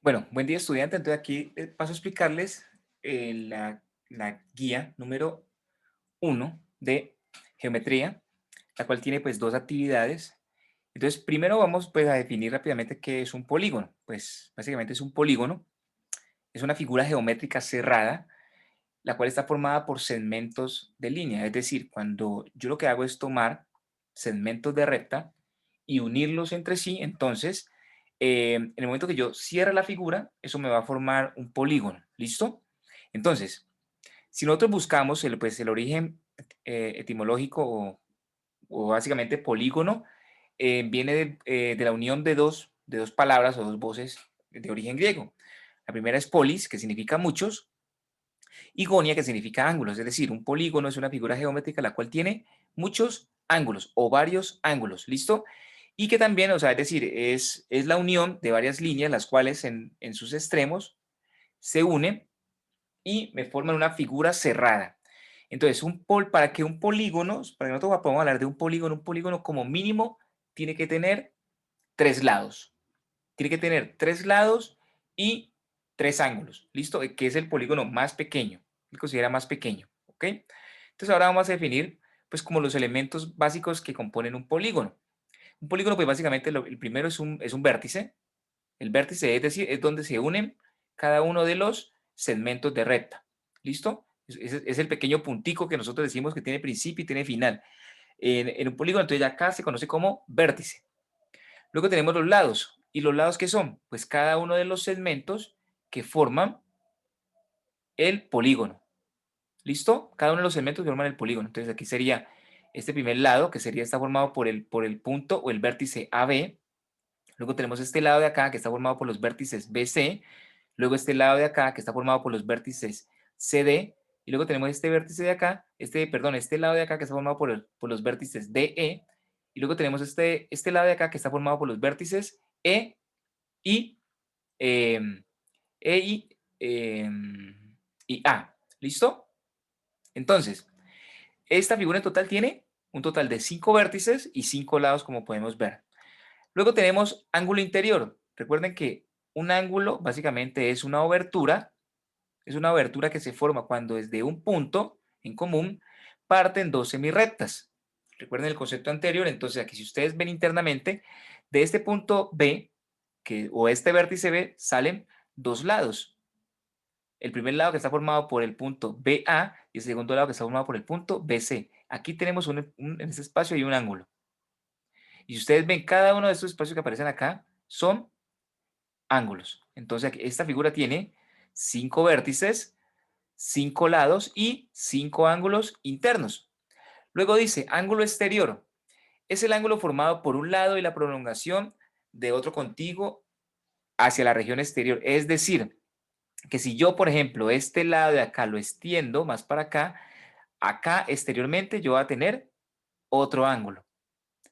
Bueno, buen día estudiante. Entonces aquí paso a explicarles la guía número 1 de geometría, la cual tiene pues dos actividades. Entonces primero vamos pues a definir rápidamente qué es un polígono. Pues básicamente es un polígono, es una figura geométrica cerrada, la cual está formada por segmentos de línea. Es decir, cuando yo lo que hago es tomar segmentos de recta y unirlos entre sí, entonces, en el momento que yo cierre la figura, eso me va a formar un polígono. ¿Listo? Entonces, si nosotros buscamos pues, el origen etimológico o básicamente polígono, viene de la unión de dos palabras o dos voces de origen griego. La primera es polis, que significa muchos, y gonia, que significa ángulos. Es decir, un polígono es una figura geométrica la cual tiene muchos ángulos o varios ángulos. ¿Listo? Y que también, o sea, es decir, es la unión de varias líneas, las cuales en sus extremos se unen y me forman una figura cerrada. Entonces, para que un polígono, para que nosotros podamos hablar de un polígono como mínimo tiene que tener tres lados. Tiene que tener tres lados y tres ángulos. ¿Listo? Que es el polígono más pequeño. Se considera más pequeño. ¿Ok? Entonces, ahora vamos a definir, pues, como los elementos básicos que componen un polígono. Un polígono, pues, básicamente, el primero es un vértice. El vértice, es decir, es donde se unen cada uno de los segmentos de recta. ¿Listo? Es el pequeño puntico que nosotros decimos que tiene principio y tiene final. En un polígono, entonces ya acá se conoce como vértice. Luego tenemos los lados. ¿Y los lados qué son? Pues cada uno de los segmentos que forman el polígono. ¿Listo? Cada uno de los segmentos que forman el polígono. Entonces aquí sería este primer lado, que está formado por el punto o el vértice AB. Luego tenemos este lado de acá, que está formado por los vértices BC. Luego este lado de acá, que está formado por los vértices CD. Y luego tenemos este vértice de acá, este lado de acá, que está formado por los vértices DE. Y luego tenemos este lado de acá, que está formado por los vértices E y, em, E y A. ¿Listo? Entonces, esta figura en total tiene un total de 5 vértices y 5 lados, como podemos ver. Luego tenemos ángulo interior. Recuerden que un ángulo básicamente es una abertura que se forma cuando desde un punto en común parten dos semirrectas. Recuerden el concepto anterior, entonces aquí si ustedes ven internamente, de este punto B, o este vértice B, salen dos lados. El primer lado que está formado por el punto BA y el segundo lado que está formado por el punto BC. Aquí tenemos en este espacio hay un ángulo. Y si ustedes ven cada uno de estos espacios que aparecen acá, son ángulos. Entonces esta figura tiene 5 vértices, 5 lados y 5 ángulos internos. Luego dice ángulo exterior. Es el ángulo formado por un lado y la prolongación de otro contiguo hacia la región exterior. Es decir, que si yo, por ejemplo, este lado de acá lo extiendo más para acá, acá exteriormente yo voy a tener otro ángulo.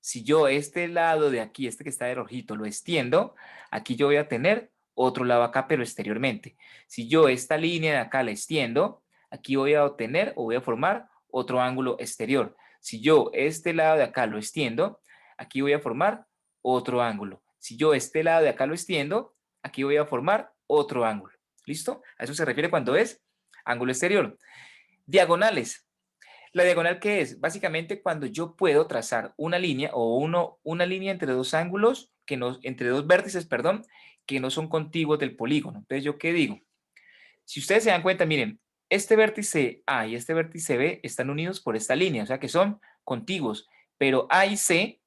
Si yo este lado de aquí, este que está de rojito, lo extiendo, aquí yo voy a tener otro lado acá, pero exteriormente. Si yo esta línea de acá la extiendo, aquí voy a obtener o voy a formar otro ángulo exterior. Si yo este lado de acá lo extiendo, aquí voy a formar otro ángulo. Si yo este lado de acá lo extiendo, aquí voy a formar otro ángulo. ¿Listo? A eso se refiere cuando es ángulo exterior. Diagonales. ¿La diagonal qué es? Básicamente cuando yo puedo trazar una línea o una línea entre dos ángulos, entre dos vértices, perdón, que no son contiguos del polígono. Entonces, ¿yo qué digo? Si ustedes se dan cuenta, miren, este vértice A y este vértice B están unidos por esta línea, o sea que son contiguos, pero A y C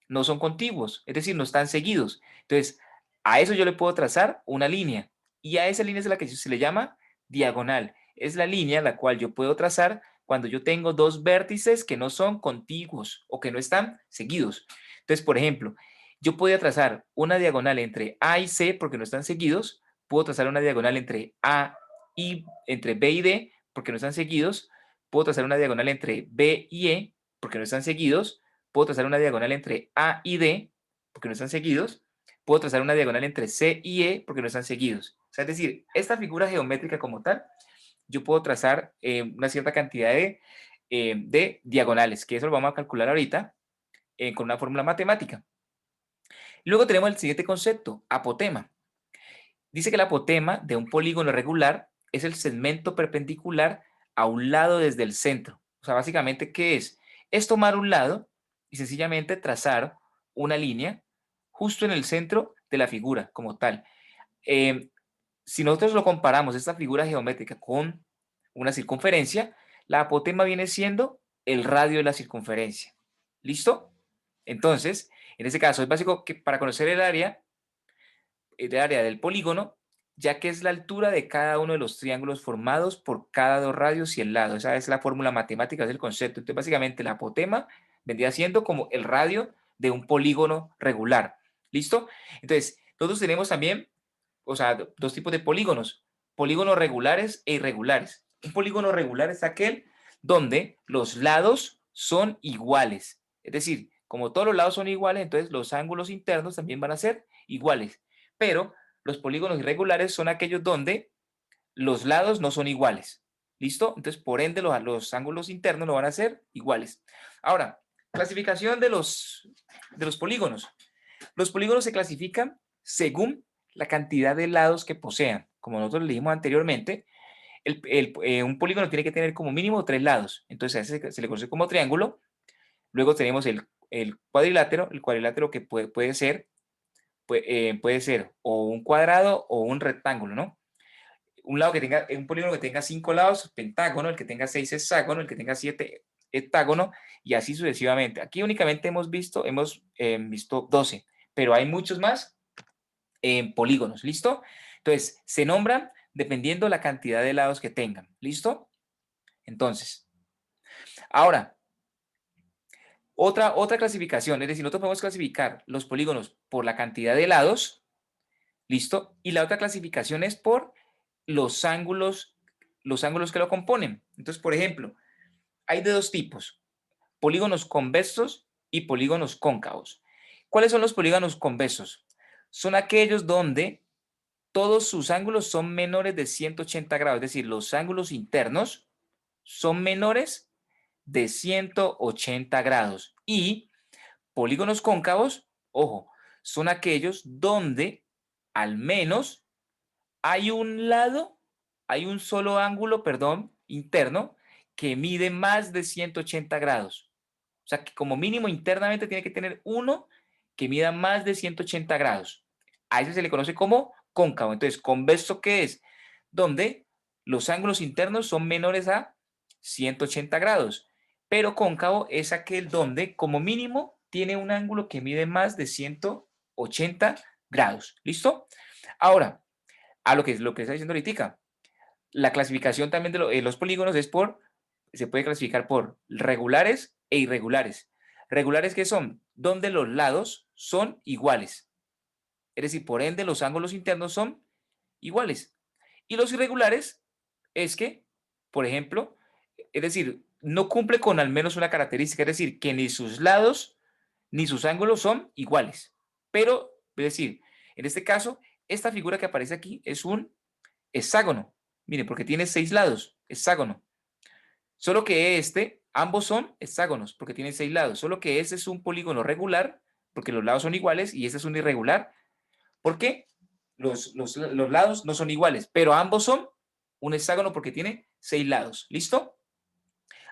no son contiguos, es decir, no están seguidos. Entonces, a eso yo le puedo trazar una línea y a esa línea es la que se le llama diagonal. Es la línea la cual yo puedo trazar cuando yo tengo dos vértices que no son contiguos o que no están seguidos. Entonces, por ejemplo, yo podría trazar una diagonal entre A y C porque no están seguidos, puedo trazar una diagonal entre A y entre B y D porque no están seguidos, puedo trazar una diagonal entre B y E porque no están seguidos, puedo trazar una diagonal entre A y D porque no están seguidos, puedo trazar una diagonal entre C y E porque no están seguidos. O sea, es decir, esta figura geométrica como tal, yo puedo trazar una cierta cantidad de diagonales, que eso lo vamos a calcular ahorita con una fórmula matemática. Luego tenemos el siguiente concepto, apotema. Dice que el apotema de un polígono regular es el segmento perpendicular a un lado desde el centro. O sea, básicamente, ¿qué es? Es tomar un lado y sencillamente trazar una línea justo en el centro de la figura como tal. Eh, si nosotros lo comparamos, esta figura geométrica con una circunferencia, la apotema viene siendo el radio de la circunferencia. ¿Listo? Entonces, en este caso es básico que para conocer el área del polígono, ya que es la altura de cada uno de los triángulos formados por cada dos radios y el lado. Esa es la fórmula matemática, es el concepto. Entonces, básicamente, la apotema vendría siendo como el radio de un polígono regular. ¿Listo? Entonces, nosotros tenemos también, o sea, dos tipos de polígonos: polígonos regulares e irregulares. Un polígono regular es aquel donde los lados son iguales. Es decir, como todos los lados son iguales, entonces los ángulos internos también van a ser iguales. Pero los polígonos irregulares son aquellos donde los lados no son iguales. ¿Listo? Entonces, por ende, los ángulos internos no van a ser iguales. Ahora, clasificación de los polígonos. Los polígonos se clasifican según la cantidad de lados que posean. Como nosotros le dijimos anteriormente, un polígono tiene que tener como mínimo 3 lados. Entonces, a ese se le conoce como triángulo. Luego tenemos el cuadrilátero. El cuadrilátero que puede ser o un cuadrado o un rectángulo, ¿no? Un polígono que tenga 5 lados, pentágono; el que tenga 6, hexágono; el que tenga 7, heptágono, y así sucesivamente. Aquí únicamente hemos visto 12, pero hay muchos más polígonos. ¿Listo? Entonces, se nombran dependiendo la cantidad de lados que tengan. ¿Listo? Entonces, ahora, otra clasificación, es decir, nosotros podemos clasificar los polígonos por la cantidad de lados. ¿Listo? Y la otra clasificación es por los ángulos, los ángulos que lo componen. Entonces, por ejemplo, hay de dos tipos: polígonos convexos y polígonos cóncavos. ¿Cuáles son los polígonos convexos? Son aquellos donde todos sus ángulos son menores de 180 grados, es decir, los ángulos internos son menores de 180 grados. Y polígonos cóncavos, ojo, son aquellos donde al menos hay un solo ángulo, perdón, interno, que mide más de 180 grados. O sea, que como mínimo internamente tiene que tener uno que mida más de 180 grados. A ese se le conoce como cóncavo. Entonces, convexo, ¿qué es? Donde los ángulos internos son menores a 180 grados. Pero cóncavo es aquel donde como mínimo tiene un ángulo que mide más de 180 grados. ¿Listo? Ahora, a lo que está diciendo ahorita, la clasificación también de los polígonos se puede clasificar por regulares e irregulares. Regulares, que son donde los lados son iguales, es decir, por ende los ángulos internos son iguales. Y los irregulares es que, por ejemplo, es decir, no cumple con al menos una característica, es decir, que ni sus lados ni sus ángulos son iguales. Pero, es decir, en este caso, esta figura que aparece aquí es un hexágono. Miren, porque tiene 6 lados, hexágono. Solo que ambos son hexágonos, porque tienen 6 lados. Solo que este es un polígono regular, porque los lados son iguales, y este es un irregular, porque los lados no son iguales, pero ambos son un hexágono porque tiene 6 lados. ¿Listo?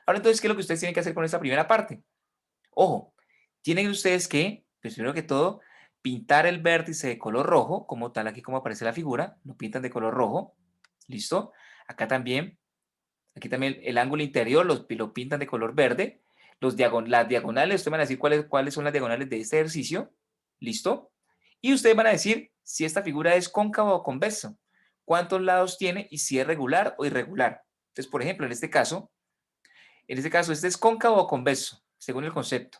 Ahora entonces, ¿qué es lo que ustedes tienen que hacer con esta primera parte? Ojo, tienen ustedes que, pues primero que todo, pintar el vértice de color rojo, como tal, aquí como aparece la figura, lo pintan de color rojo. ¿Listo? Acá también, aquí también el ángulo interior lo pintan de color verde. Las diagonales, ustedes van a decir cuáles son las diagonales de este ejercicio. ¿Listo? Y ustedes van a decir si esta figura es cóncava o convexo, cuántos lados tiene y si es regular o irregular. Entonces, por ejemplo, en este caso, ¿este es cóncavo o convexo? Según el concepto.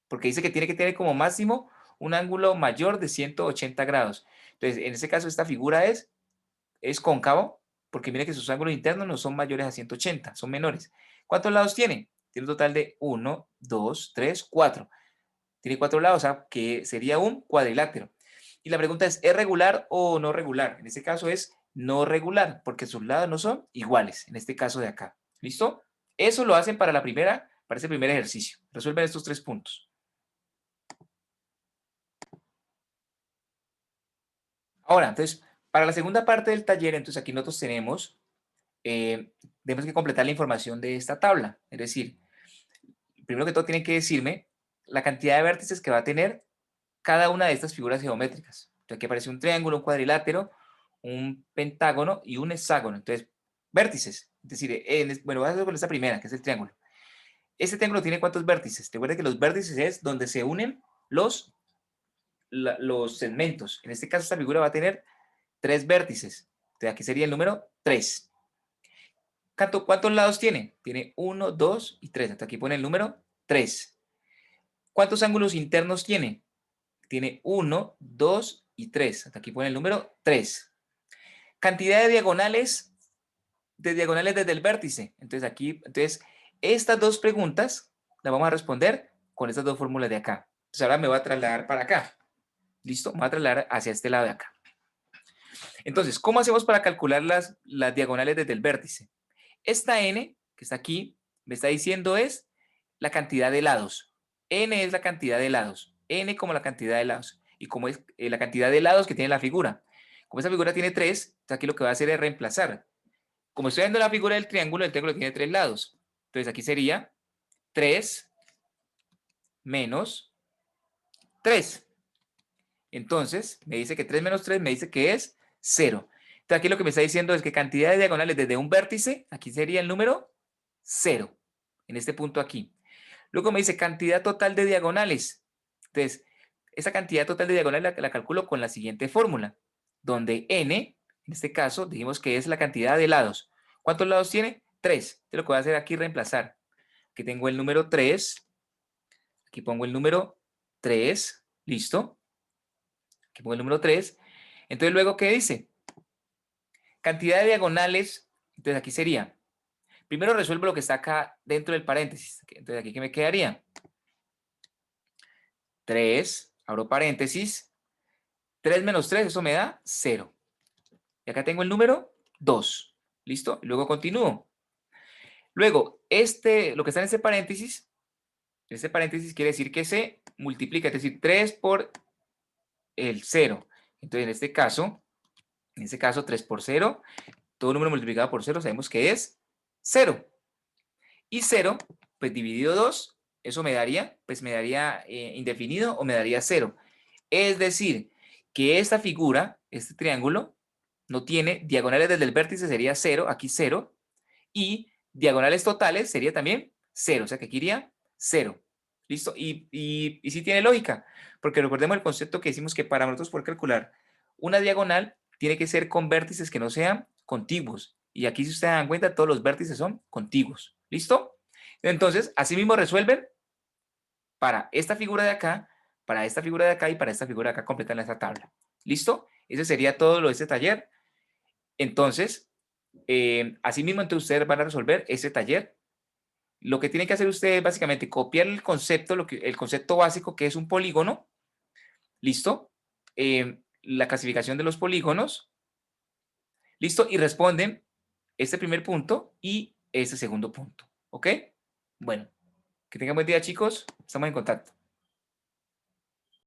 Porque dice que tiene que tener como máximo un ángulo mayor de 180 grados. Entonces, en este caso, esta figura es cóncavo, porque mire que sus ángulos internos no son mayores a 180, son menores. ¿Cuántos lados tiene? Tiene un total de 1, 2, 3, 4. Tiene 4 lados, o sea, que sería un cuadrilátero. Y la pregunta es regular o no regular? En este caso es no regular, porque sus lados no son iguales, en este caso de acá. ¿Listo? Eso lo hacen para ese primer ejercicio. Resuelven estos 3 puntos. Ahora, entonces, para la segunda parte del taller, entonces aquí nosotros tenemos que completar la información de esta tabla. Es decir, primero que todo tienen que decirme la cantidad de vértices que va a tener cada una de estas figuras geométricas. Entonces aquí aparece un triángulo, un cuadrilátero, un pentágono y un hexágono. Entonces, vértices. Es decir, bueno, voy a hacer con esta primera, que es el triángulo. Este triángulo tiene ¿cuántos vértices? Recuerda que los vértices es donde se unen los segmentos. En este caso, esta figura va a tener 3 vértices. Entonces, aquí sería el número 3. ¿Cuántos lados tiene? Tiene 1, 2 y 3. Hasta aquí pone el número 3. ¿Cuántos ángulos internos tiene? Tiene 1, 2 y 3. Hasta aquí pone el número 3. Cantidad de diagonales desde el vértice. Entonces, estas dos preguntas las vamos a responder con estas dos fórmulas de acá. Entonces, ahora me voy a trasladar para acá. ¿Listo? Me voy a trasladar hacia este lado de acá. Entonces, ¿cómo hacemos para calcular las diagonales desde el vértice? Esta n, que está aquí, me está diciendo es la cantidad de lados. N es la cantidad de lados. N como la cantidad de lados. Y como es la cantidad de lados que tiene la figura. Como esa figura tiene 3, aquí lo que va a hacer es reemplazar. Como estoy viendo la figura del triángulo, el triángulo tiene 3 lados. Entonces aquí sería 3 menos 3. Entonces, me dice que 3 menos 3 me dice que es 0. Entonces aquí lo que me está diciendo es que cantidad de diagonales desde un vértice, aquí sería el número 0, en este punto aquí. Luego me dice cantidad total de diagonales. Entonces, esa cantidad total de diagonales la calculo con la siguiente fórmula, donde n, en este caso, dijimos que es la cantidad de lados. ¿Cuántos lados tiene? 3. Entonces lo que voy a hacer aquí es reemplazar. Aquí tengo el número 3, aquí pongo el número 3, listo. Aquí pongo el número 3. Entonces, luego, ¿qué dice? Cantidad de diagonales. Entonces, aquí sería, primero resuelvo lo que está acá dentro del paréntesis. Entonces, aquí, ¿qué me quedaría? 3, abro paréntesis. 3 menos 3, eso me da 0. Y acá tengo el número 2. ¿Listo? Y luego continúo. Luego, lo que está en este paréntesis quiere decir que se multiplica, es decir, 3 por el 0. Entonces, en este caso 3 por 0, todo número multiplicado por 0 sabemos que es 0. Y 0, pues dividido 2, eso me daría indefinido o me daría 0. Es decir, que esta figura, este triángulo, no tiene diagonales desde el vértice, sería 0, aquí 0, y diagonales totales sería también 0, o sea que aquí iría 0. ¿Listo? Y sí tiene lógica, porque recordemos el concepto que decimos que para nosotros poder calcular una diagonal tiene que ser con vértices que no sean contiguos. Y aquí, si ustedes dan cuenta, todos los vértices son contiguos. ¿Listo? Entonces, así mismo resuelven para esta figura de acá, para esta figura de acá y para esta figura de acá, completan esta tabla. ¿Listo? Ese sería todo lo de este taller. Entonces, así mismo entonces ustedes van a resolver ese taller. Lo que tienen que hacer ustedes es básicamente copiar el concepto, el concepto básico que es un polígono. ¿Listo? La clasificación de los polígonos. ¿Listo? Y responden este primer punto y este segundo punto. ¿Ok? Bueno, que tengan buen día, chicos. Estamos en contacto.